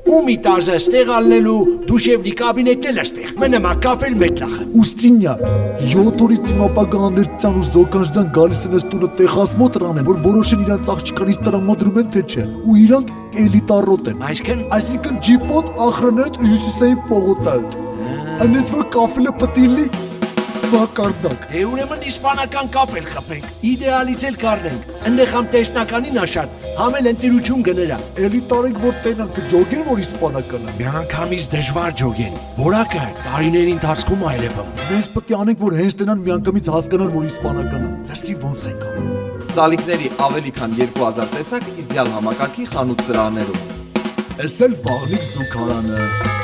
Umitaja stեղ ալնելու դուշևնի կաբինետն էլ ստեղ։ Մնամա կաֆել մետլախը։ Устинья, 7 օրից իմ ապագաներցան ու զոկանջան գալիս են այս տունը տեղաս մոտ ռանեն, որ որոշեն իրանց աղջկանից տրամադրում են թե չէ։ Ու իրանք էլիտարոտ են։ Այսինքն ջիպոտ, ախրանետ ու հյուսիսային պողոտայոտ։ Այնց որ կաֆելը պտիլի մակարդակ։ Ուրեմն իսպանական կաֆել խփենք, իդեալից էլ կառնենք։ Այնտեղ համ տեսնականին աշատ, համ էլ ընտիրություն գներա։ Էլիտարենք որ տենան կջոգեն որ իսպանականը։ Միանգամից դժվար ջոգեն։ Որակը տարիների ընթացքում այլևում։ Մենք պետք է անենք որ հենց տենան միանգամից հասկանան որ իսպանականը։ Լրսի ոնց ենք անում։ Սալիկների ավելի քան 2000 տեսակ իդեալ համակարգի խանութ սրահներում։ Էս էլ բաղնիկ զուգարանը։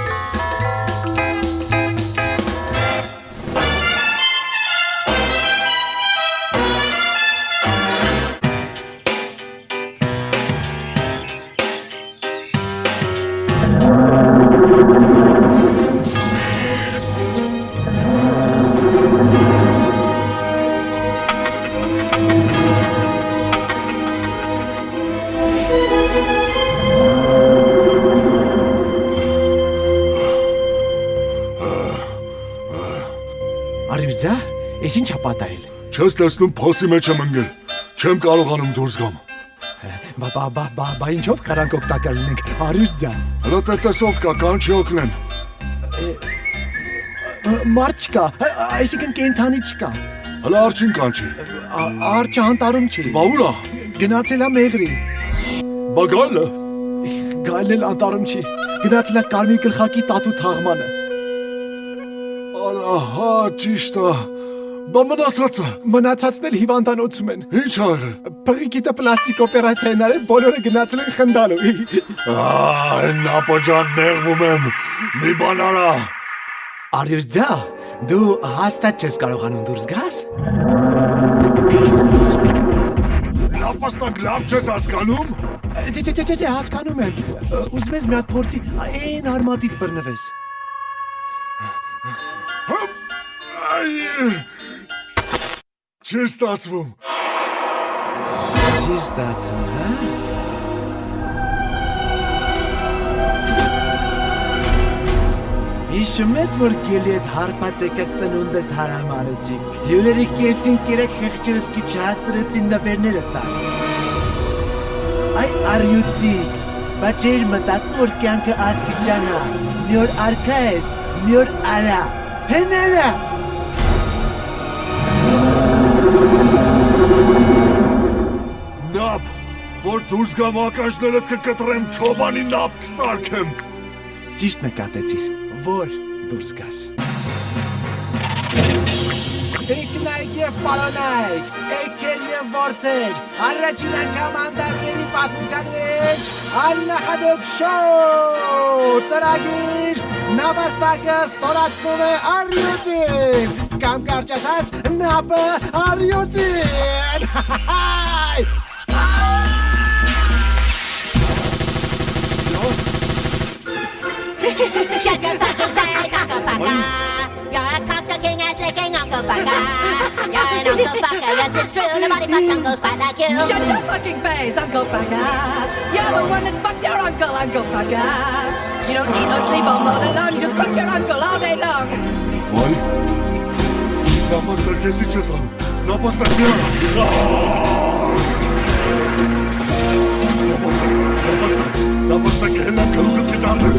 Արիվզա, ես ինչ ապատայել։ Չես տեսնում փոսի մեջ եմ ընկել։ Չեմ կարողանում դուրս գամ։ Բա ինչով կարանք օգտակար լինենք, Արիվզա։ Հլո տեսով կա, կան չի օգնեն։ Մարդ չկա, այսինքն կենթանի չկա։ Հլո արջին կան չի։ Արջը անտարում չի։ Բա ուրա։ Գնացել է մեղրի։ Բա գալը։ Գալն էլ անտարում չի։ Գնացել է կարմիր գլխակի տատու թաղմանը։ Ահա, ճիշտ է։ Բա մնացածը։ Մնացածն էլ հիվանդանոցում են։ Ինչ աղը։ Փղիկիտը պլաստիկ օպերացիա են արել, բոլորը գնացել են խնդալու։ Նապոջան նեղվում եմ։ Մի բան արա։ Արիվզա, դու հաստատ չես կարողանում դուրս գաս։ Լապաստակ լավ չես հասկանում։ Չէ, հասկանում եմ։ Ուզում ես մի հատ փորձի, այն արմատից բռնվես։ Չի ստացվում։ Չի ստացվում, հա։ Հիշում ես, որ գելի այդ հարպած եկակ ծնունդս հարամարեցիք։ Հյուրերի կերսին կերեք խեղճերս կի չհաստրեցին նվերները տան։ Այ արյուծիկ, բա չեր մտածում, որ կյանքը աստիճանա, մի օր արքա ես, մի օր արա, հեները։ Նապ, որ դուրս գամ ակաշներըտ կկտրեմ, չոբանի նապ կսարքեմ։ Ճիշտ նկատեցիր, որ դուրս գաս։ Եկնայք և պարոնայք, եկել և ворցեր, առաջին անգամ անդարների պատմության մեջ, աննախադեպ շոու, ծրագիր, նապաստակը ստորացնում է արյուծին, կամ կարճ ասած, նապը արյուծին, Shut your fucking face, Uncle Fucker. You're a cocksucking ass licking Uncle Fucker. You're an Uncle Fucker, yes it's true. Nobody fucks uncles quite like you. Shut your fucking face, Uncle Fucker. You're the one that fucked your Uncle Fucker. You don't need no sleep or mow the lawn. You just fuck your uncle all day long. Վայ, նապաստակ եսի չես անում, նապաստակ մի արա։ Նապաստակ հենան կլուխըտ կճարդեմ։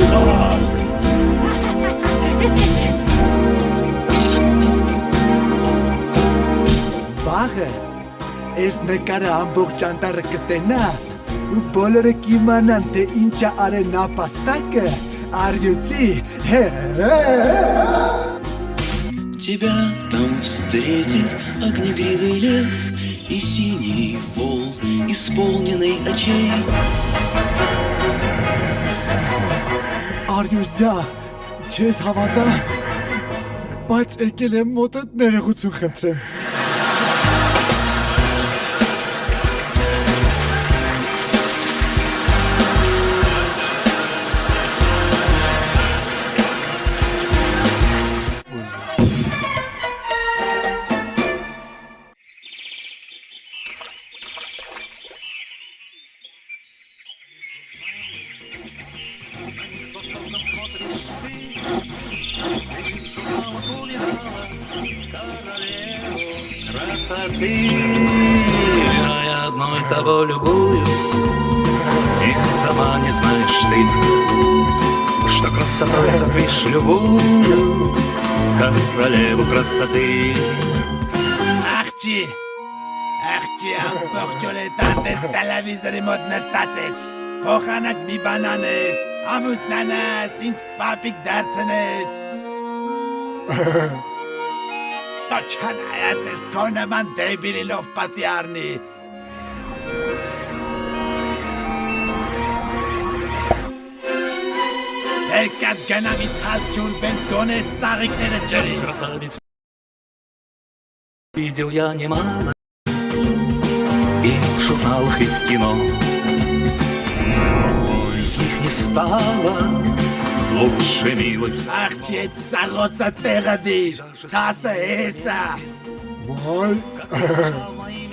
Վաղը, ես նկարը ամբողջ անտարը կտենա, ու բոլորը կիմանան, թե ինչա արե նապաստակը, արյուծի, Тебя там встретит огнегривый лев и синий вол, исполненный очей. Արյուծա, չես հավատա, բայց եկել եմ մոտդ ներողություն խնդրեմ։ красоты. Я одной тобой любуюсь, и сама не знаешь ты, что красотой затмишь любую, как королеву красоты. Աղջի, ամբողջ օր այդ անդեր տելևիզորի մոտ նստած ես, փոխանակ մի բան անես, ամուսնանաս, ինձ պապիկ դարձնես։ Դա չանայած ես քո նման դեբիլով պատի առնի։ Երկած գնամ իդ հաս ջուր բեն գոնես ծաղիկները ջրի։ Красавиц видел я немало и в журналах, и в кино. Но из них не стало лучше милой. Աղջի այդ սաղոցը տեղը դիր, խասը հեսա։ Մայ,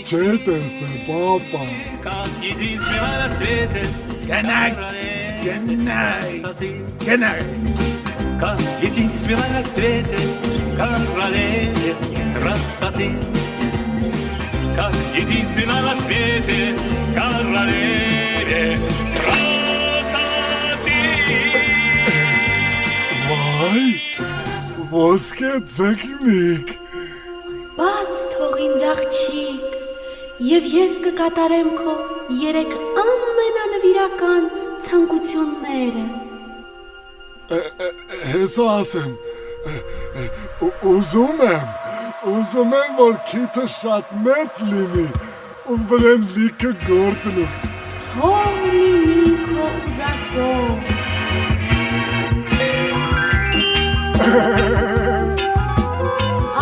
չէ տեսե, պապա։ Как единственная на свете Գնայ, как единственная на свете королеве красоты. Как единственная на свете королеве красоты. Մայ, ոսկե տեխնիկ։ Բաց թող ինձ աղջիկ, և ես կկատարեմ քո երեք ամենանվիրական ցանկությունները։ Հեսա ասեմ, ուզում եմ, որ քիթը շատ մեծ լինի, ու վրեն լիքը գործնում։ Թող լինի քո ուզածով։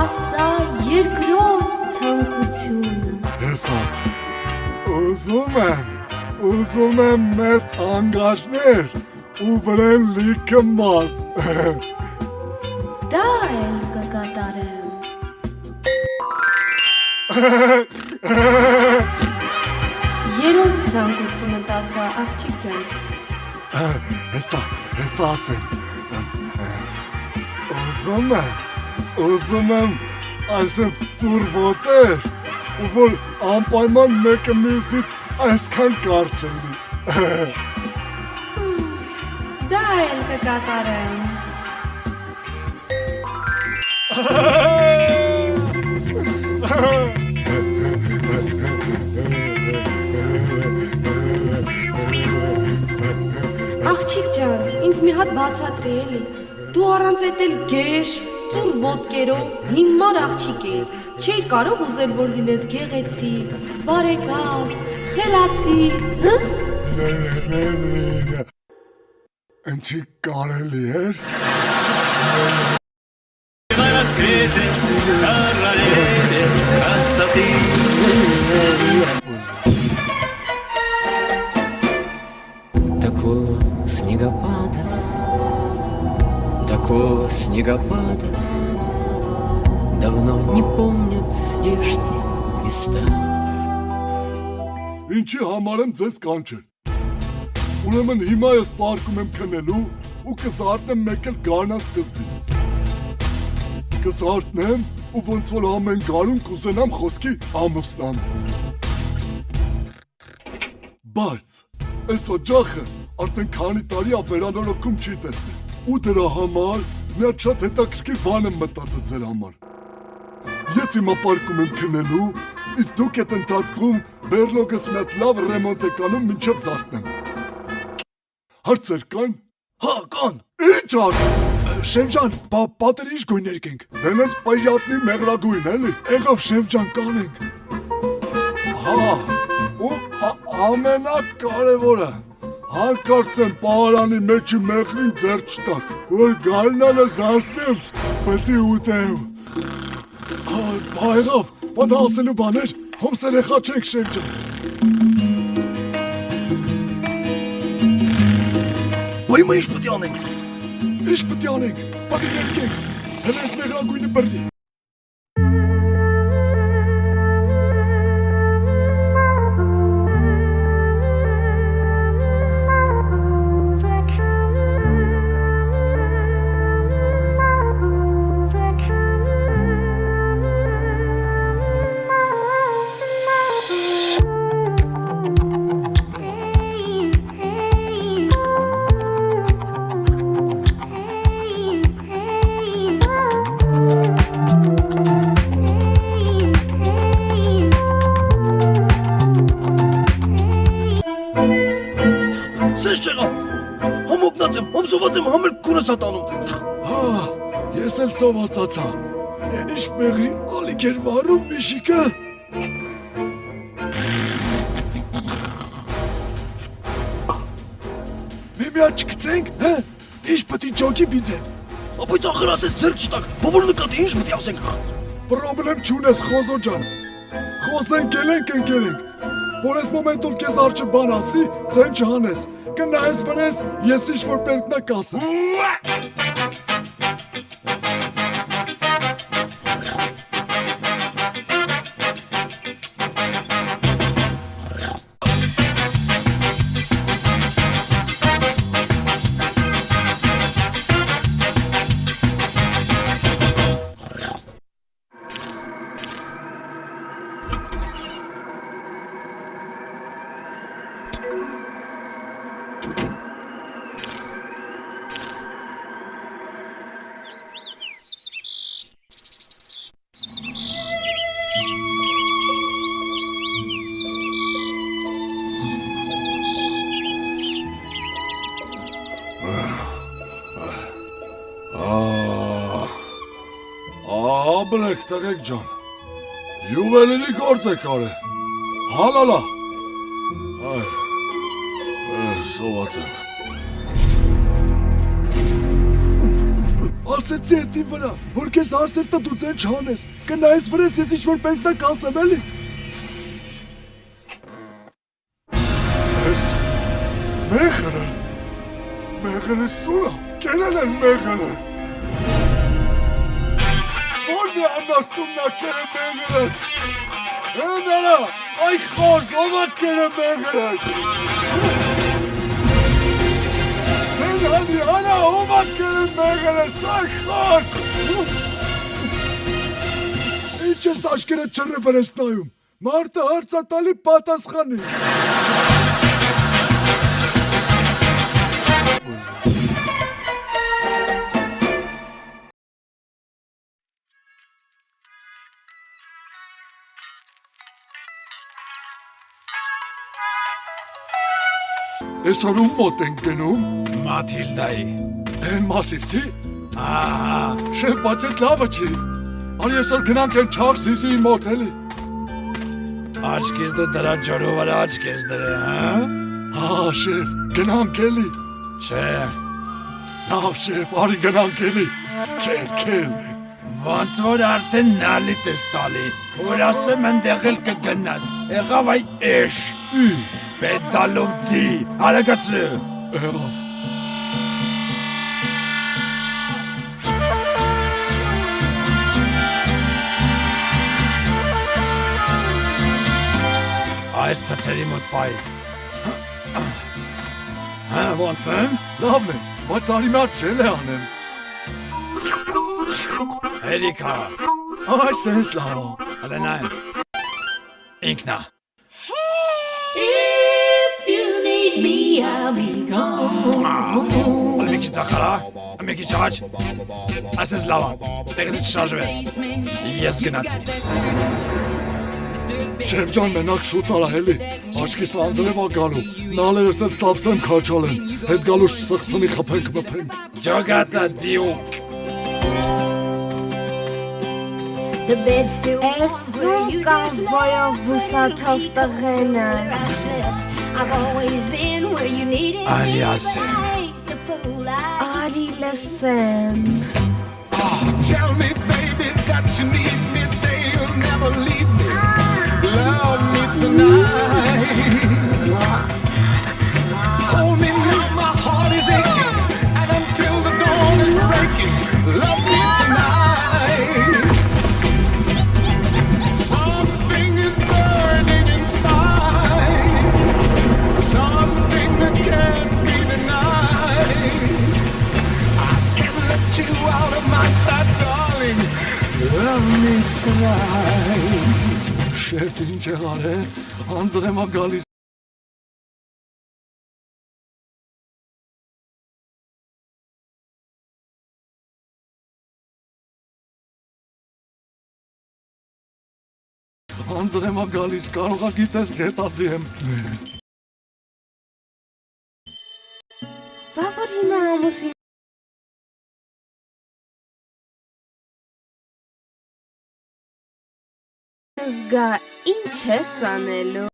Ասա երկրորդ ցանկությունը։ Հեսա, ուզում եմ մեծ անգաշներ ու վրեն լիքը մաս։ Դա էլ կկատարեմ։ Երորդ ցանկությունը տասա աղջիկ ջան։ Հեսա ասեմ, ուզում եմ այսպես ծուր ոտեր, ու որ անպայման մեկը մյուսից այսքան կարճ լինի։ Դա էլ կկատարեմ։ Աղջիկ ջան, ինձ մի հատ բացատրի էլի։ Դու առանց էդ էլ գեշ, ծուր ոտքերով, հիմար աղջիկ էիր։ Չէիր կարող ուզել, որ լինես գեղեցիկ, բարեկազմ, խելացի, հը՞։ Ընչի կարելի էր։ На свете королеве красоты. Такого снегопада давно не помнят здешние места. Ինչի համար եմ ձեզ կանչել։ Ուրեմն հիմա ես պարկում եմ քնելու ու կզարթնեմ մեկ էլ գարնան սկզբին։ Կզարթնեմ ու ոնց որ ամեն գարուն կուզենամ խոսքի ամուսնանալ։ Բայց այս օջախը արդեն քանի տարի է վերանորոգում չի տեսել ու դրա համար մի հատ շատ հետաքրքիր բան եմ մտածել ձեր համար։ Ես հիմա պարկում եմ քնելու, իսկ դուք այդ ընթացքում բեռլոգս մի հատ լավ ռեմոնտ եք անում մինչև զարթնեմ։ Հարցեր կան։ Հա, կան։ Ինչ հարց։ Շեֆ ջան, պատերը ինչ գույներ կենք։ Դենից պայյատնի մեղրագույն էլի։ Եղավ շեֆ ջան, կանենք։ Հա, ու ամենակարևորը, հարկարծ եմ պահարանի մեջի մեղրին ձեր չտակ, որ գարնանը զարթնեմ, պետի ուտեմ։ Բայղավ, բադ ասելու բաներ, հոմս երեխա չենք շեֆ ջան։ Ոյ մա ինչ պետք է անենք։ Ինչ պետք է անենք, բադի ներքենք, հենց այս մեղրագույնը բռնի։ չեղավ։ Համոգնած եմ, համսոված եմ, համել քունս ատանում։ Հա, ես էլ սովածացա։ Են ինչ մեղրի ալիք էր վարում Միշիկը։ Միմյա չգցենք, հա? Ինչ պետք է ջոկի բիձեն։ Բայց ախր ասես ձեռք չտակ, բավոր նկատի, ինչ պետք է ասենք։ Պրոբլեմ չունես Խոզո ջան։ Խոսենք ընկերենք։ Որ այս մոմենտով քեզ արջը բան ասի, ձեն չհանես։ Կնայես վրես, ես ինչ որ պետք նա կասեմ։ Բրեք, տղեկ ջան, յուվելիրի գործ է կարել, հալալա, սոված եմ։ Ասեցի էտի վրա, որ քեզ հարցեր տտու ձեն չհանես, կնայես վրես ես ինչ որ պետք նա կասեմ էլի։ Ես մեղրը սուրա, կենել են մեղրը։ Որն է անասումնա կերը մեղրս։ Նարա, այ խոզ, ովա կերը մեղրս։ Հանի, արա, ովա կերը մեղրս, այ խոզ։ Ինչ ես աշկերը չրը վրես նայում, մարդը հարցատալի պատասխանի։ Ես հարում մոտ ենք գնում։ Մաթիլդայի։ Են մասիվցի։ Շեվ բաց էդ լավը չի։ Անի եսօր գնանք են չաղ զիզիի մոտ էլի։ Աչքիս դու դրա ջորու վրա աչք ես դրե, Հա, շեվ, գնանք էլի։ Չէ։ Լավ շեվ, արի գնանք էլի։ Քել։ Ոնց որ արդեն նալիտ ես տալի, որ ասեմ ընդեղ էլ կգնաս, եղավ այ էշ։ Պետալով ձի, արագացրը։ Եղավ։ Այս ծծերի մոտ պայ։ Հա, ոնց վեմ։ Լավն ես, բայց արի մատ չել է անեմ։ Հերիկա։ Այս ես լավ։ Հալը նայմ։ Ինքնա։ I'll be gone. Ալմիքի ծախարա, ամիքի շաջ, ասես լավա, տեղից չշարժվես, ես գնացի։ Շեվ ջան մենակ շուտ արա հելի, աչքիս անձրևա գալու, նալերս էլ սավսեմ քաչալ են, հետ գալուշ սխսնի խպենք մպենք։ Ջոգացա ձիուկ։ Ես սում կավբոյով բուսաթով տղենը։ I've always been where you needed Արի ասեմ։ Արի լսեմ։ Tell me, baby, that you need me. Say you'll never leave me. Love me tonight. Hold me now, my heart is aching, and until the dawn is breaking, love me tonight. Something is burning inside, something that can't be denied. I can't let you out of my sight, darling. Love me tonight. Շեֆ ինչ եղար է, անձրեմա գալիս։ Անձրեմա գալիս, կարողա գիտես գետացի եմ։ Բա որ հիմա ամուսին զգա ինչ ես անելու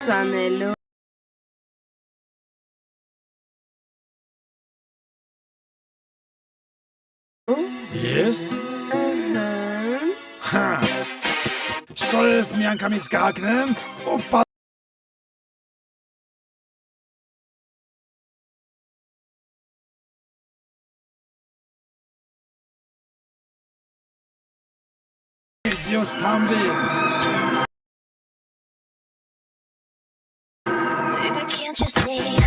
Sanelo. Ես։ Հա։ Что ես միանգամից կհակնեմ ու Dios también. Can't you see?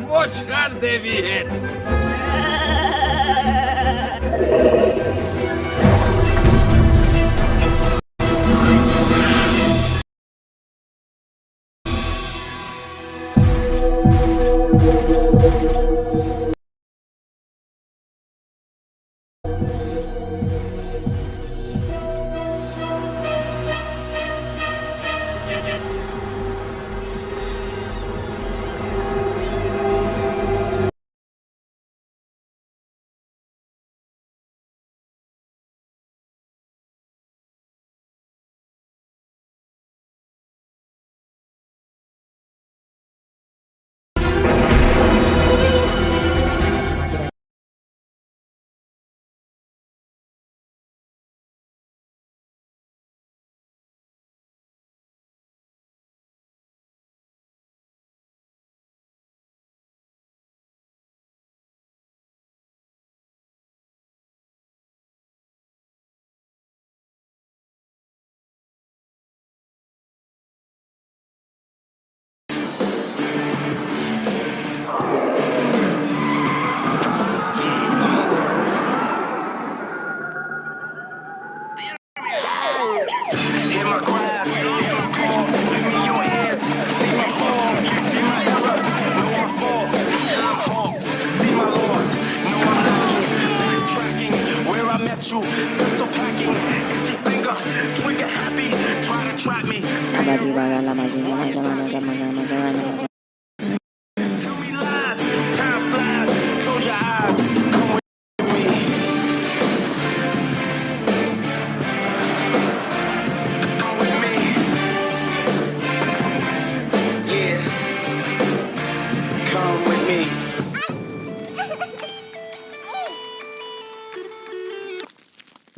Ոչ խարդևի հետ։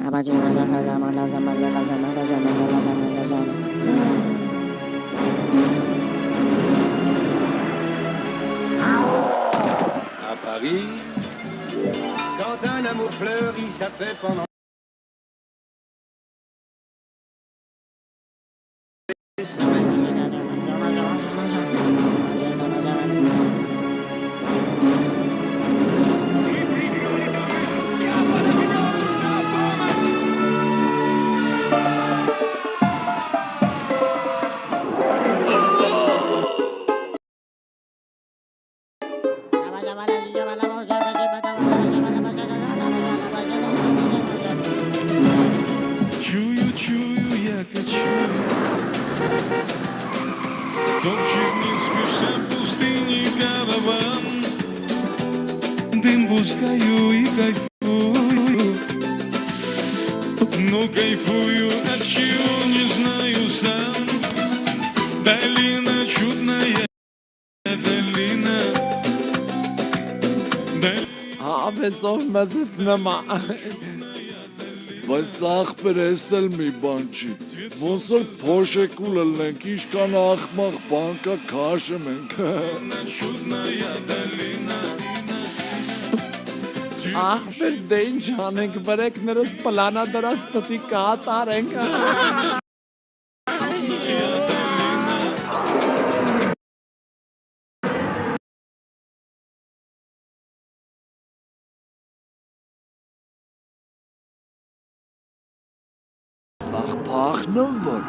À Paris, quand un amour fleurit, ça fait pendant des semaines. Чую, я качаю. Топчик не спеша пустыни караван. Дым пускаю и кайфую. Но кайфую от чего не знаю сам. Долина чудная, долина. Ավեսով մեզից նմա Բայց աղբեր ես էլ մի բան չի Ոնց որ փոշեկու լնենք Իշկան աղմաղ բանկա քաշեմ ենք Աղբեր դե ինչ անենք Բրեքներս պլանա դրած պտի կատարենք Սաղ պախնեմ որ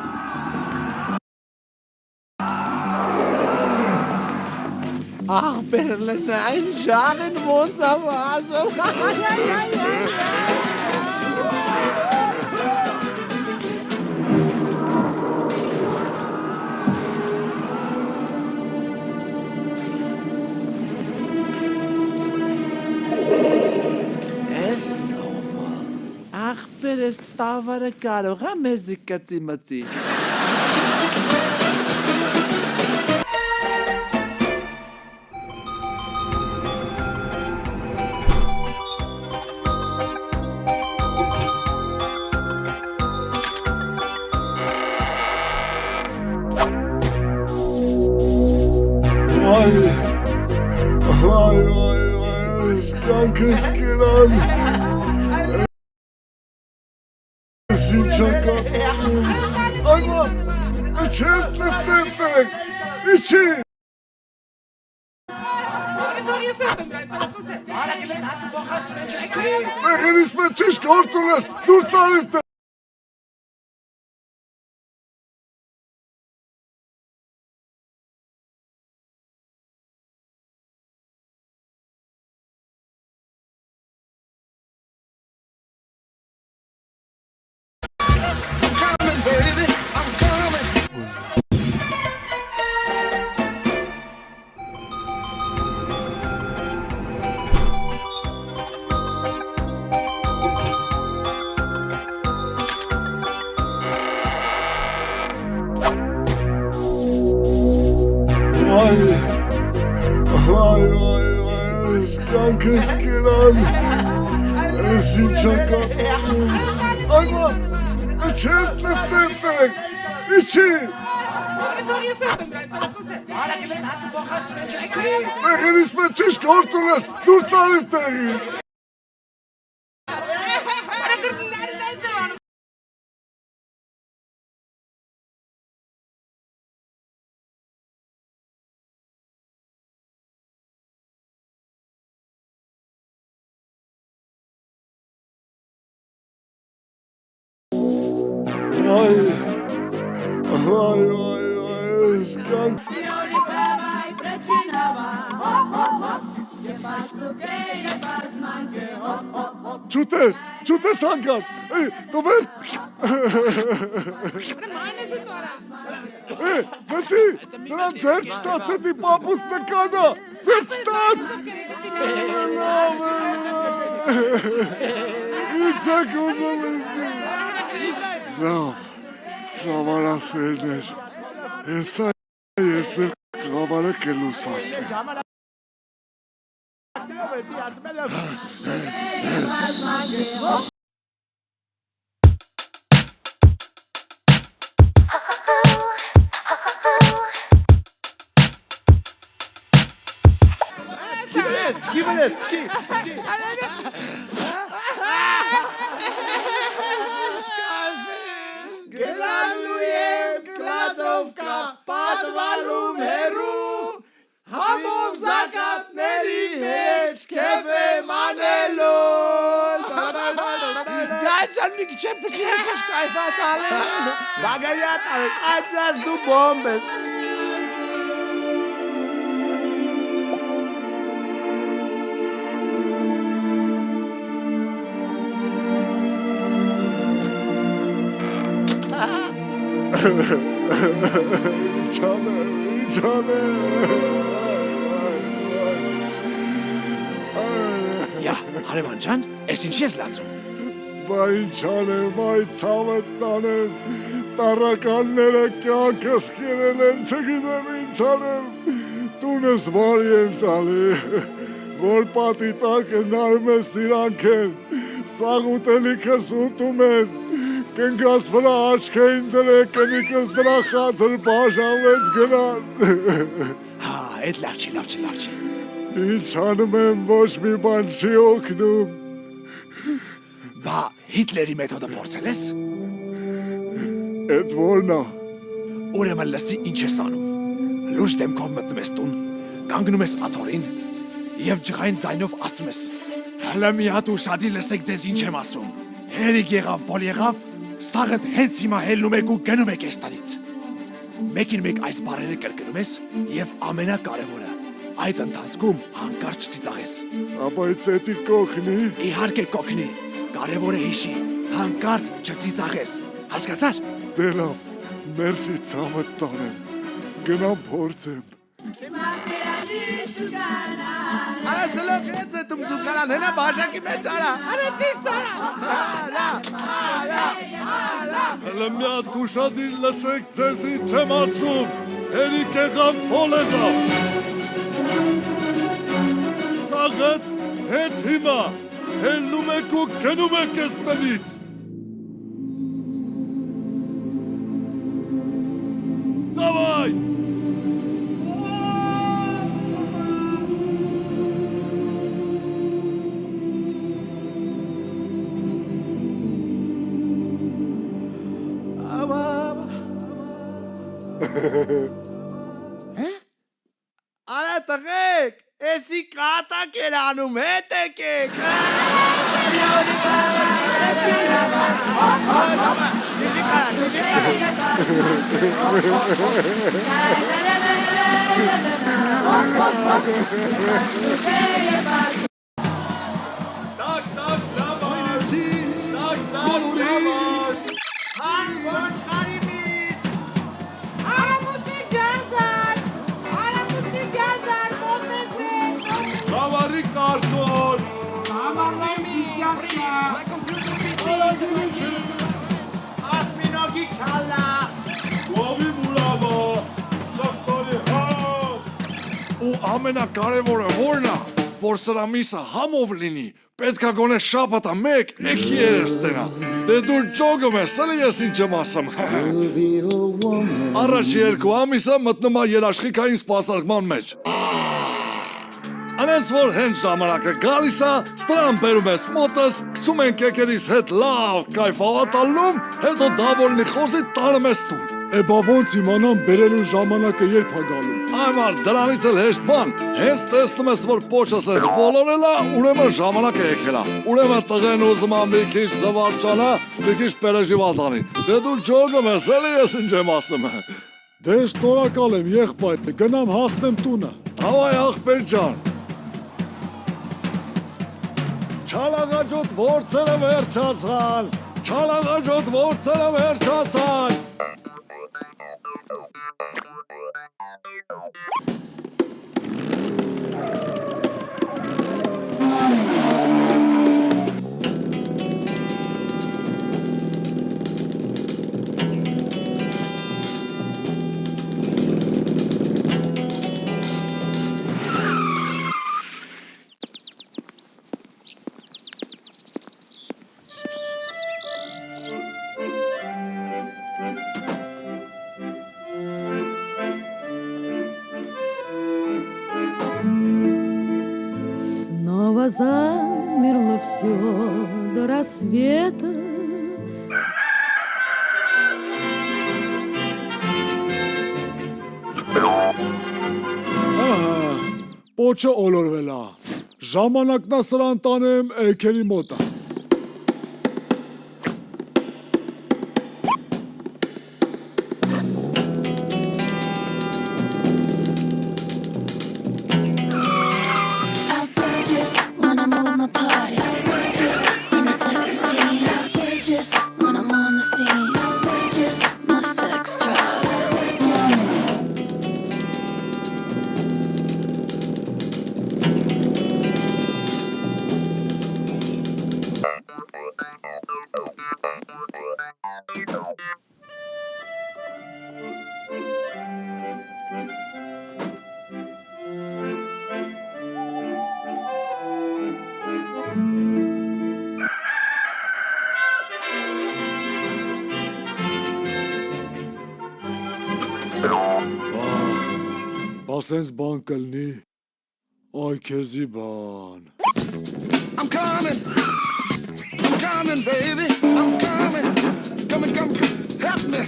Աղբերլն այն ժաղին ոնց ավազով Աղբեր ես տավարը կարող է մեզի կծի մծի Կանքս կերան Սինչակա Այվա Չես նստերտեք Իչի Մեղենիս մետ չիշ կորցուն ես դուրս արիտ Կանքս կերան Սինչակա Այվա Չես նստերտեք Իչի Մեղենիս մետ չիշ կորցուն ես դուրս արիտ տեղից Չուտես հանգած, դու վեր Մեսի, նրան ձեր չտաց էտի պապուս նկանա, ձեր չտաց Ինչ եք ուզում իշնի Լավ, խավարասերներ, հեսա ես ձեր խավարը կելուսասներ Գնալու եմ կլադովկա, պատվալում հերու, համով զակատների մեջ կև եմ անելոն Դայցան մի քիչ պչին ես կայֆատ ալեն Բագայատ ալեն, այդյաս դու բոմբ ես Յա, հարևան ջան, ես ինչ ես լացում Բա ինչ անեմ, այ ցավդ տանեմ, տառականները կյանքս կերել են, չգիտեմ ինչ անեմ, տունս վարի են տալի, որ պատի տակը նայում է սիրանք են, սաղ ուտելիքս ուտում են, կնգաս վրա աչքային դրե, կնիկս դրա խաթր բաժանվեց գնան Հա, էդ լավ չի Ինչ անում եմ, ոչ մի բան չի օգնում Բա Հիտլերի մեթոդը փորձել ես? Էդ որն է, Ուրեմն լսի ինչ ես անում։ Լուրջ դեմքով մտնում ես տուն, կանգնում ես աթոռին եւ ջղային ձայնով ասում ես. «Հələ մի հատ ուշադի լսեք ձեզ ինչ եմ ասում։ Հերիք եղավ, բոլ եղավ, սաղդ հենց հիմա հելնում եք ու գնում եք էստանից»։ Մեկին մեկ այս բառերը կրկնում ես եւ ամենակարևորը, այդ ընթացքում հանկարծ չծիծաղես։ Ապա էդի կողնի։ Իհարկե կօգնի, կարևորը հիշի, հանկարծ չծիծաղես։ Հասկացար։ Դե լավ, մերսի ցավը տանեմ։ Գնամ փորձեմ։ Արա սլոք հետ դու մուզուկալան հենա բաժակի մեջ արա։ Արա ճիշտ արա։ Հələ մի հատ ուշադիր լսեք ձեզ ինչ եմ ասում։ Հերիք եղավ, բոլ եղավ։ Սաղդ հենց հիմա հելնում եք ու գնում եք ես տնից։ Դավայ։ Արա տղեկ, էսի կատակ էր անում, հետ եկեք։ Հավարի կարտոն։ Ասմինոգի քալա։ Լավի մուրավա, սախտալի համ։ Ու ամենակարևորը որն է, որ սրա միսը համով լինի, պետքա գոնե շաբաթա մեկ էքի երես տենա։ Դե դուր ճոգում ես, էլի ես ինչ եմ ասում։ Առաջ երկու ամիսը մտնում է երաշխիքային սպասարկման մեջ։ Անենց որ հենց ժամանակը գալիս է, ստրան բերում ես մոտս, կցում ենք եկերիս հետ լավ կայֆավատալնում, հետո դավորնի խոզի տանում ես տուն։ Էբա ոնց իմանամ բերելու ժամանակը երբ է գալու։ Այմար, դրանից էլ հեշտ բան, հենց տեսնում ես, որ պոչս ես ոլորել է, ուրեմն ժամանակը եկել է։ Ուրեմն տղեն ուզում է մի քիչ զվարճանա, մի քիչ պերեժիվալ տանի։ Դե դու ջոգում ես, էլի ես ինչ եմ ասում։ Դե շնորհակալ եմ, եղբայր, գնամ հասնեմ տունը։ Հավայ աղբեր ջան։ Չալաղաջոտ որցերը վերջացան, չալաղաջոտ որցերը վերջացան։ Снова замерло все до рассвета. Պոչը օլորվել է, ժամանակն է սրան տանեմ էքերի մոտը։ Outrageous, wanna move my party. Outrageous, in my sexy jeans. Outrageous, when I'm on the scene. Outrageous, my sex drive. Outrageous. Ասենց բան կլնի, այ քեզի բան։ I'm coming, baby. I'm coming. Come, help me.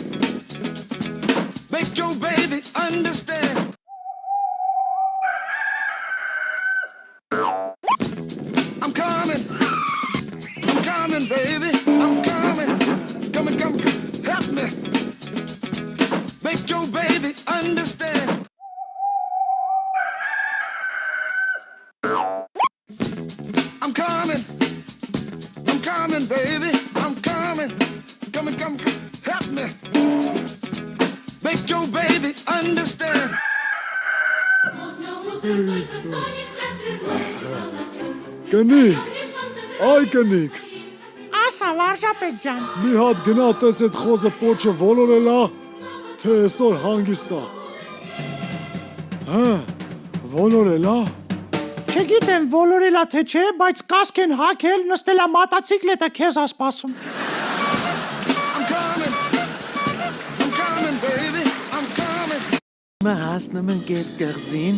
Make your baby understand. I'm coming, baby. I'm coming, come, help me. Make your baby understand. Կնիկ, այ կնիկ, Ասա, վարժապետ ջան, մի հատ գնա տես այդ խոզը պոչը ոլորել ա, թե այսօր հանգիստ ա։ Հա, ոլորել ա։ չգիտեմ ոլորելա թե չէ, բայց կասկ են հագել, նստելա մոտոցիկլետը քեզ ա սպասում։ I'm coming, baby. I'm coming. Մա հասնում ենք այդ կղզին,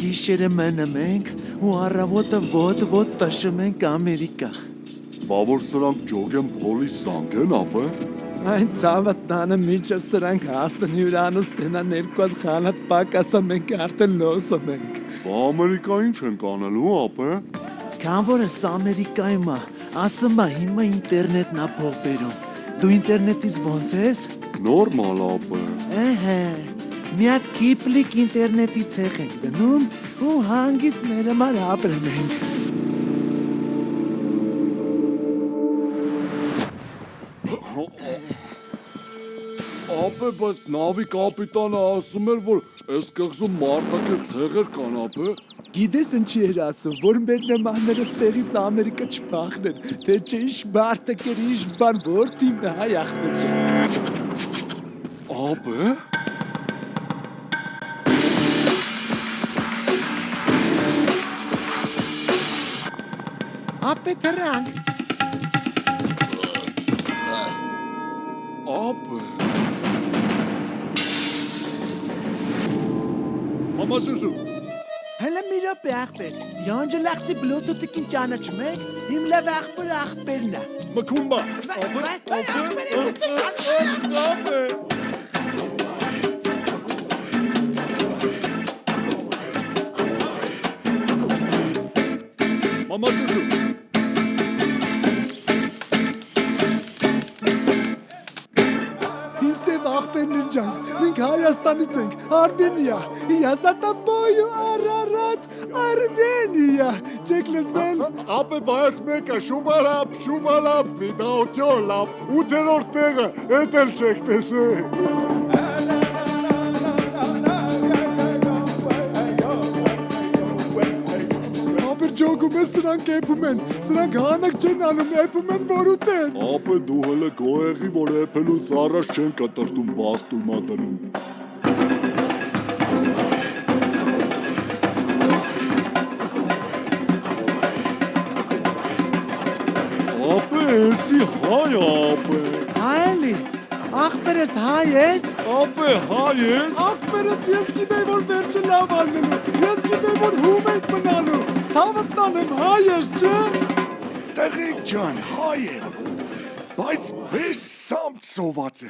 գիշերը մնում ենք ու առավոտը ոտ տաշում ենք Ամերիկա։ Բա որ սրանք ջոգեն փոլիս զանգ են ապե։ Այն ցավը տանը միջև սրանք հասնեն հյուրանոց տնան երկու հատ խանաթ պակասը մենք արդեն լոսում ենք։ Բա Ամերիկա ինչ են կանելու ապե։ Քան որ ես Ամերիկայում ա, ասում ա հիմա ինտերնետն ա փող բերում։ Դու ինտերնետից ոնց ես։ Նորմալ ապե։ Էհե, միակ կիպլիկ ինտերնետի ցեղ ենք դնում ու հանգիստ ներմար ապրում ենք։ Ապե, բայց նավի կապիտանը ասում էր, որ այս կղզում մարդակեր ցեղեր կան ապե։ Գիտես ինչի էր ասում, որ մեր նմանները ստեղից Ամերիկա չփախնեն, թե չէ ինչ մարդը կեր ինչ բան որտիվն է հայ ախպեր ջան։ Ապե։ Ապե դրանք։ Ապե։ Մամա Սուսու։ Հələ մի րոպե ախպեր, յանջլախցի բլութութը կին ճանաչում եք, իմ լավ ախպերն է։ Մքումբա։ Ապե։ Մամա Սուսու։ Իմ սև ախպերներ ջան, մենք Հայաստանից ենք, Արմենիա, Յազատաբոյու Արարատ, Արմենիա, չեք լսել։ Ապե բայս մեկը շուբալապ, վիդաոկյոլապ, 8-րդ տեղը, էդ էլ չեք տեսել։ Ջոգում ես սրանք էպում են, սրանք հանակ չեն անում, էպում են որ ուտեն։ Ապե դու հələ գոհեղի, որ էպելուց առաջ չեն կտրտում բաստում ատնում։ Ապե, եսի հայ ապե։ Հայելի, ախպերս հայ ես։ Ապե, հայ ես։ Ախպերս ես գիտեի, որ վերջը լավ ալնելու, ես գիտեի, որ հում ենք մնալու, ցավըտ տանեմ հայ ես չէ։ Տղեկ ջան, հայ եմ, բայց մեզ սամտ սոված է։